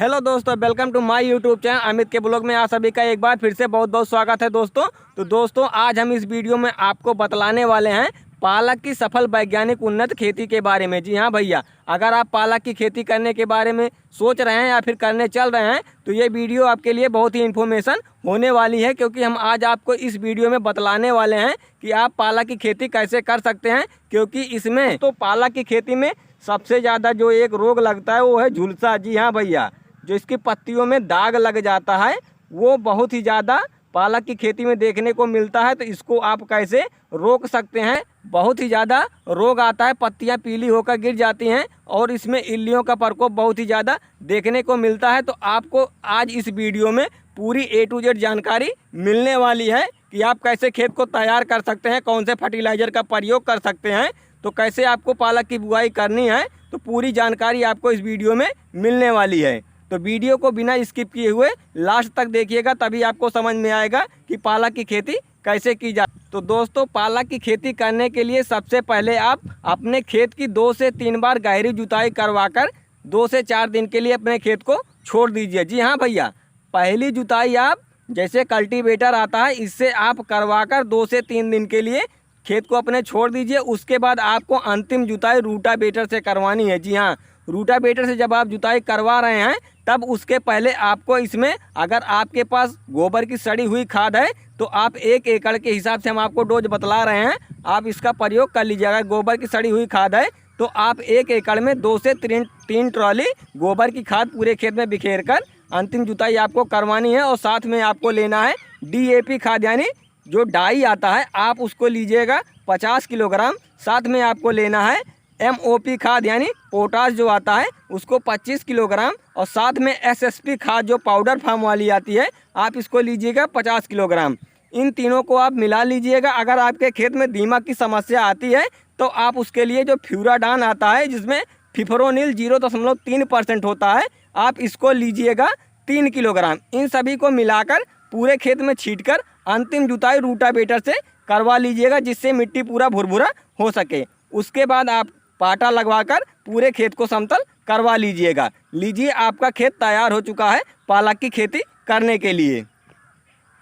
Hello दोस्तों, welcome to my YouTube channel Amit के blog में आप सभी का एक बार फिर से बहुत बहुत स्वागत है दोस्तों। तो दोस्तों आज हम इस वीडियो में आपको बतलाने वाले हैं पालक की सफल वैज्ञानिक उन्नत खेती के बारे में। जी हाँ भैया, अगर आप पालक की खेती करने के बारे में सोच रहे हैं या फिर करने चल रहे हैं तो ये वीडियो आपके लिए बहुत ही इन्फॉर्मेशन होने वाली है, क्योंकि हम आज आपको इस वीडियो में बतलाने वाले हैं कि आप पालक की खेती कैसे कर सकते हैं। क्योंकि इसमें तो पालक की खेती में सबसे ज़्यादा जो एक रोग लगता है वो है झुलसा। जी हाँ भैया, जो इसकी पत्तियों में दाग लग जाता है वो बहुत ही ज़्यादा पालक की खेती में देखने को मिलता है। तो इसको आप कैसे रोक सकते हैं? बहुत ही ज़्यादा रोग आता है, पत्तियां पीली होकर गिर जाती हैं और इसमें इल्लियों का प्रकोप बहुत ही ज़्यादा देखने को मिलता है। तो आपको आज इस वीडियो में पूरी A to Z जानकारी मिलने वाली है कि आप कैसे खेत को तैयार कर सकते हैं, कौन से फर्टिलाइज़र का प्रयोग कर सकते हैं, तो कैसे आपको पालक की बुआई करनी है। तो पूरी जानकारी आपको इस वीडियो में मिलने वाली है। तो वीडियो को बिना स्किप किए हुए लास्ट तक देखिएगा, तभी आपको समझ में आएगा कि पालक की खेती कैसे की जाए। तो दोस्तों पालक की खेती करने के लिए सबसे पहले आप अपने खेत की 2 से 3 बार गहरी जुताई करवाकर 2 से 4 दिन के लिए अपने खेत को छोड़ दीजिए। जी हाँ भैया, पहली जुताई आप जैसे कल्टीवेटर आता है इससे आप करवाकर 2 से 3 दिन के लिए खेत को अपने छोड़ दीजिए। उसके बाद आपको अंतिम जुताई रूटावेटर से करवानी है। जी हाँ, रूटावेटर से जब आप जुताई करवा रहे हैं तब उसके पहले आपको इसमें, अगर आपके पास गोबर की सड़ी हुई खाद है तो आप 1 एकड़ के हिसाब से हम आपको डोज बतला रहे हैं, आप इसका प्रयोग कर लीजिएगा। गोबर की सड़ी हुई खाद है तो आप 1 एकड़ में 2 से 3 ट्रॉली गोबर की खाद पूरे खेत में बिखेर कर अंतिम जुताई आपको करवानी है। और साथ में आपको लेना है DAP खाद, यानी जो डाई आता है आप उसको लीजिएगा 50 किलोग्राम। साथ में आपको लेना है MOP खाद यानी पोटाश जो आता है उसको 25 किलोग्राम। और साथ में SSP खाद जो पाउडर फार्म वाली आती है आप इसको लीजिएगा 50 किलोग्राम। इन तीनों को आप मिला लीजिएगा। अगर आपके खेत में दीमक की समस्या आती है तो आप उसके लिए जो फ्यूराडान आता है जिसमें फिप्रोनिल 0.3% होता है, आप इसको लीजिएगा 3 किलोग्राम। इन सभी को मिलाकर पूरे खेत में छींटकर अंतिम जुताई रूटावेटर से करवा लीजिएगा, जिससे मिट्टी पूरा भुरभुरा हो सके। उसके बाद आप पाटा लगवाकर पूरे खेत को समतल करवा लीजिएगा। लीजिए, आपका खेत तैयार हो चुका है पालक की खेती करने के लिए।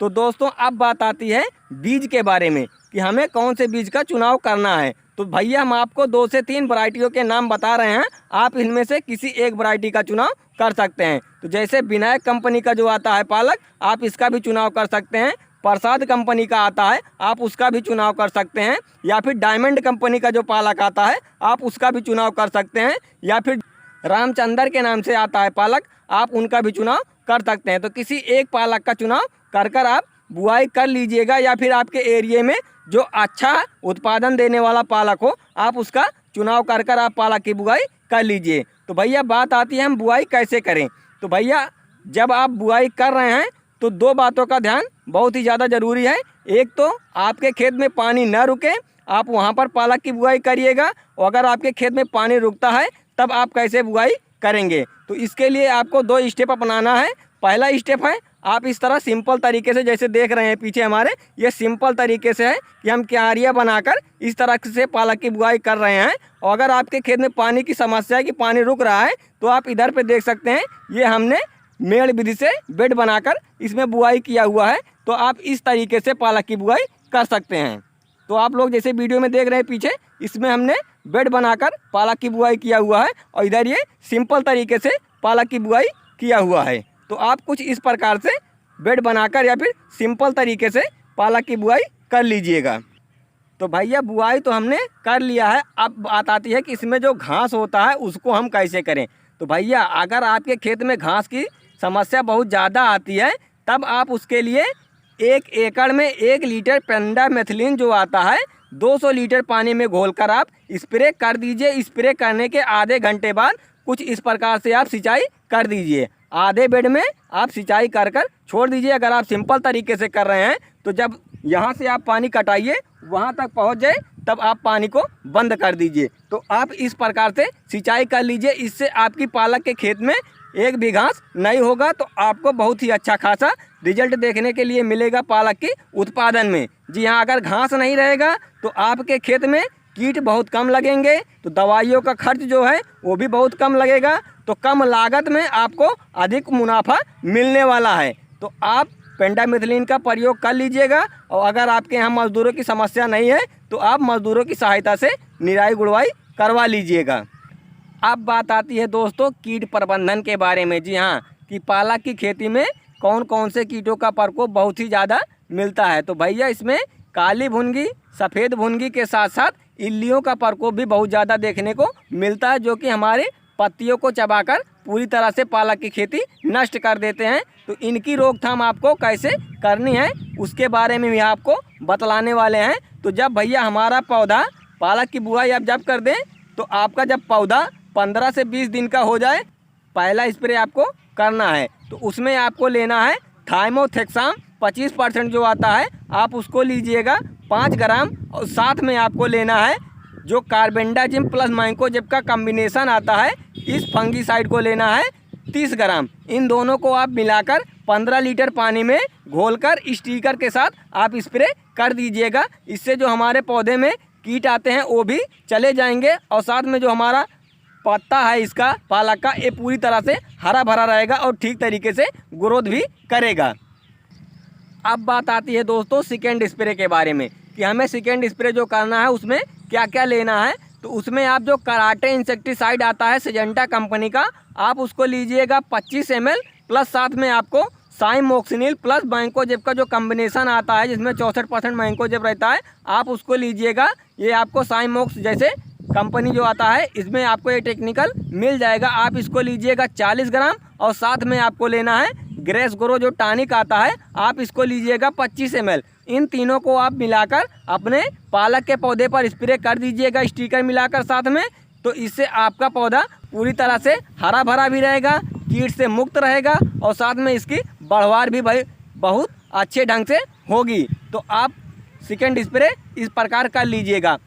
तो दोस्तों अब बात आती है बीज के बारे में कि हमें कौन से बीज का चुनाव करना है। तो भैया हम आपको 2 से 3 वैरायटियों के नाम बता रहे हैं, आप इनमें से किसी एक वैरायटी का चुनाव कर सकते हैं। तो जैसे विनायक कंपनी का जो आता है पालक, आप इसका भी चुनाव कर सकते हैं। प्रसाद कंपनी का आता है आप उसका भी चुनाव कर सकते हैं। या फिर डायमंड कंपनी का जो पालक आता है आप उसका भी चुनाव कर सकते हैं। या फिर रामचंद्र के नाम से आता है पालक, आप उनका भी चुनाव कर सकते हैं। तो किसी एक पालक का चुनाव कर आप बुआई कर लीजिएगा। या फिर आपके एरिए में जो अच्छा उत्पादन देने वाला पालक हो आप उसका चुनाव कर आप पालक की बुआई कर लीजिए। तो भैया बात आती है हम बुआई कैसे करें। तो भैया जब आप बुआई कर रहे हैं तो 2 बातों का ध्यान बहुत ही ज़्यादा ज़रूरी है। एक तो आपके खेत में पानी न रुके, आप वहाँ पर पालक की बुआई करिएगा। और अगर आपके खेत में पानी रुकता है तब आप कैसे बुआई करेंगे, तो इसके लिए आपको 2 स्टेप अपनाना है। पहला स्टेप है आप इस तरह सिंपल तरीके से, जैसे देख रहे हैं पीछे हमारे, ये सिंपल तरीके से है कि हम क्यारियाँ बनाकर इस तरह से पालक की बुआई कर रहे हैं। और अगर आपके खेत में पानी की समस्या है कि पानी रुक रहा है तो आप इधर पे देख सकते हैं, ये हमने मेड़ विधि से बेड बनाकर इसमें बुआई किया हुआ है। तो आप इस तरीके से पालक की बुआई कर सकते हैं। तो आप लोग जैसे वीडियो में देख रहे हैं पीछे, इसमें हमने बेड बनाकर पालक की बुआई किया हुआ है और इधर ये सिंपल तरीके से पालक की बुआई किया हुआ है। तो आप कुछ इस प्रकार से बेड बनाकर या फिर सिंपल तरीके से पालक की बुआई कर लीजिएगा। तो भैया बुआई तो हमने कर लिया है, अब बात आती है कि इसमें जो घास होता है उसको हम कैसे करें। तो भैया अगर आपके खेत में घास की समस्या बहुत ज़्यादा आती है तब आप उसके लिए 1 एकड़ में 1 लीटर पेंडामेथिलीन जो आता है 200 लीटर पानी में घोलकर आप स्प्रे कर दीजिए। स्प्रे करने के आधे घंटे बाद कुछ इस प्रकार से आप सिंचाई कर दीजिए। आधे बेड में आप सिंचाई कर छोड़ दीजिए। अगर आप सिंपल तरीके से कर रहे हैं तो जब यहाँ से आप पानी कटाइए वहाँ तक पहुँच जाए तब आप पानी को बंद कर दीजिए। तो आप इस प्रकार से सिंचाई कर लीजिए। इससे आपकी पालक के खेत में एक भी घास नहीं होगा। तो आपको बहुत ही अच्छा खासा रिजल्ट देखने के लिए मिलेगा पालक के उत्पादन में। जी हाँ, अगर घास नहीं रहेगा तो आपके खेत में कीट बहुत कम लगेंगे, तो दवाइयों का खर्च जो है वो भी बहुत कम लगेगा। तो तो कम लागत में आपको अधिक मुनाफा मिलने वाला है। तो आप पेंडामिथलिन का प्रयोग कर लीजिएगा। और अगर आपके यहाँ मजदूरों की समस्या नहीं है तो आप मजदूरों की सहायता से निराई गुड़वाई करवा लीजिएगा। अब बात आती है दोस्तों कीट प्रबंधन के बारे में। जी हाँ, कि पालक की खेती में कौन कौन से कीटों का प्रकोप बहुत ही ज़्यादा मिलता है। तो भैया इसमें काली भुनगी, सफ़ेद भुनगी के साथ साथ इल्लियों का प्रकोप भी बहुत ज़्यादा देखने को मिलता है, जो कि हमारे पत्तियों को चबाकर पूरी तरह से पालक की खेती नष्ट कर देते हैं। तो इनकी रोकथाम आपको कैसे करनी है उसके बारे में भी आपको बतलाने वाले हैं। तो जब भैया हमारा पौधा पालक की बुआई आप जब कर दें तो आपका जब पौधा 15 से 20 दिन का हो जाए, पहला स्प्रे आपको करना है। तो उसमें आपको लेना है थाइमोथेक्साम 25% जो आता है आप उसको लीजिएगा 5 ग्राम। और साथ में आपको लेना है जो कार्बेंडाजिम प्लस मैंकोजेब का कम्बिनेशन आता है, इस फंगीसाइड को लेना है 30 ग्राम। इन दोनों को आप मिलाकर 15 लीटर पानी में घोलकर स्टिकर के साथ आप स्प्रे कर दीजिएगा। इससे जो हमारे पौधे में कीट आते हैं वो भी चले जाएंगे और साथ में जो हमारा पत्ता है इसका पालक का, ये पूरी तरह से हरा भरा रहेगा और ठीक तरीके से ग्रोथ भी करेगा। अब बात आती है दोस्तों सेकेंड स्प्रे के बारे में, कि हमें सेकेंड स्प्रे जो करना है उसमें क्या क्या लेना है। तो उसमें आप जो कराटे इंसेक्टिसाइड आता है सिजेंटा कंपनी का, आप उसको लीजिएगा 25 ml प्लस साथ में आपको साइमोक्सिनिल प्लस मैंकोजेब का जो कम्बिनेशन आता है जिसमें 64% मैंकोजेब रहता है, आप उसको लीजिएगा। ये आपको साइमोक्स जैसे कंपनी जो आता है इसमें आपको ये टेक्निकल मिल जाएगा। आप इसको लीजिएगा 40 ग्राम। और साथ में आपको लेना है ग्रेस ग्रो जो टॉनिक आता है, आप इसको लीजिएगा 25 ml। इन तीनों को आप मिलाकर अपने पालक के पौधे पर स्प्रे कर दीजिएगा स्टिकर मिलाकर साथ में। तो इससे आपका पौधा पूरी तरह से हरा भरा भी रहेगा, कीट से मुक्त रहेगा और साथ में इसकी बढ़वार भी भाई बहुत अच्छे ढंग से होगी। तो आप सेकेंड स्प्रे इस प्रकार कर लीजिएगा।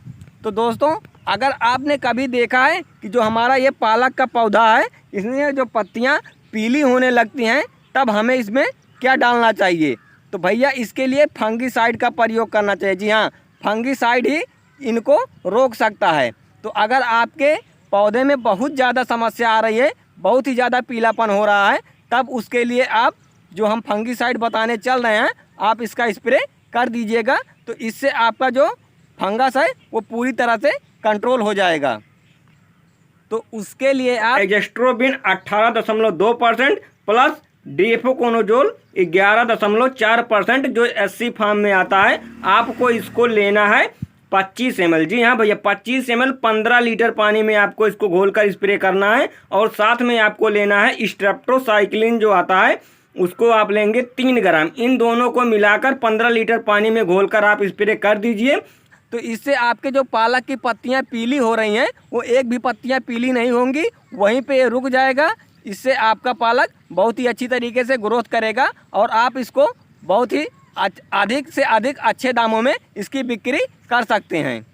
तो दोस्तों अगर आपने कभी देखा है कि जो हमारा ये पालक का पौधा है इसमें जो पत्तियां पीली होने लगती हैं, तब हमें इसमें क्या डालना चाहिए। तो भैया इसके लिए फंगीसाइड का प्रयोग करना चाहिए। जी हाँ, फंगीसाइड ही इनको रोक सकता है। तो अगर आपके पौधे में बहुत ज़्यादा समस्या आ रही है, बहुत ही ज़्यादा पीलापन हो रहा है, तब उसके लिए आप जो हम फंगीसाइड बताने चल रहे हैं आप इसका स्प्रे कर दीजिएगा। तो इससे आपका जो फंगस है वो पूरी तरह से कंट्रोल हो जाएगा। तो उसके लिए आप एजेस्ट्रोबिन 18.2% प्लस डीएफओकोनोजोल 11.4% जो SC फार्म में आता है, आपको इसको लेना है 25 ml। जी हाँ भैया 25 ml 15 लीटर पानी में आपको इसको घोलकर स्प्रे करना है। और साथ में आपको लेना है स्ट्रेप्टोसाइक्लिन जो आता है उसको आप लेंगे 3 ग्राम। इन दोनों को मिलाकर 15 लीटर पानी में घोलकर आप स्प्रे कर दीजिए। तो इससे आपके जो पालक की पत्तियां पीली हो रही हैं वो एक भी पत्तियां पीली नहीं होंगी, वहीं पे ये रुक जाएगा। इससे आपका पालक बहुत ही अच्छी तरीके से ग्रोथ करेगा और आप इसको बहुत ही अधिक से अधिक अच्छे दामों में इसकी बिक्री कर सकते हैं।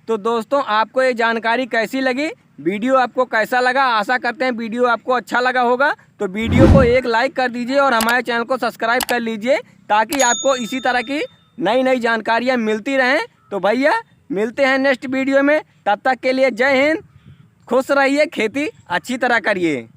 तो दोस्तों आपको ये जानकारी कैसी लगी, वीडियो आपको कैसा लगा, आशा करते हैं वीडियो आपको अच्छा लगा होगा। तो वीडियो को एक लाइक कर दीजिए और हमारे चैनल को सब्सक्राइब कर लीजिए ताकि आपको इसी तरह की नई नई जानकारियाँ मिलती रहें। तो भैया मिलते हैं नेक्स्ट वीडियो में, तब तक के लिए जय हिंद, खुश रहिए, खेती अच्छी तरह करिए।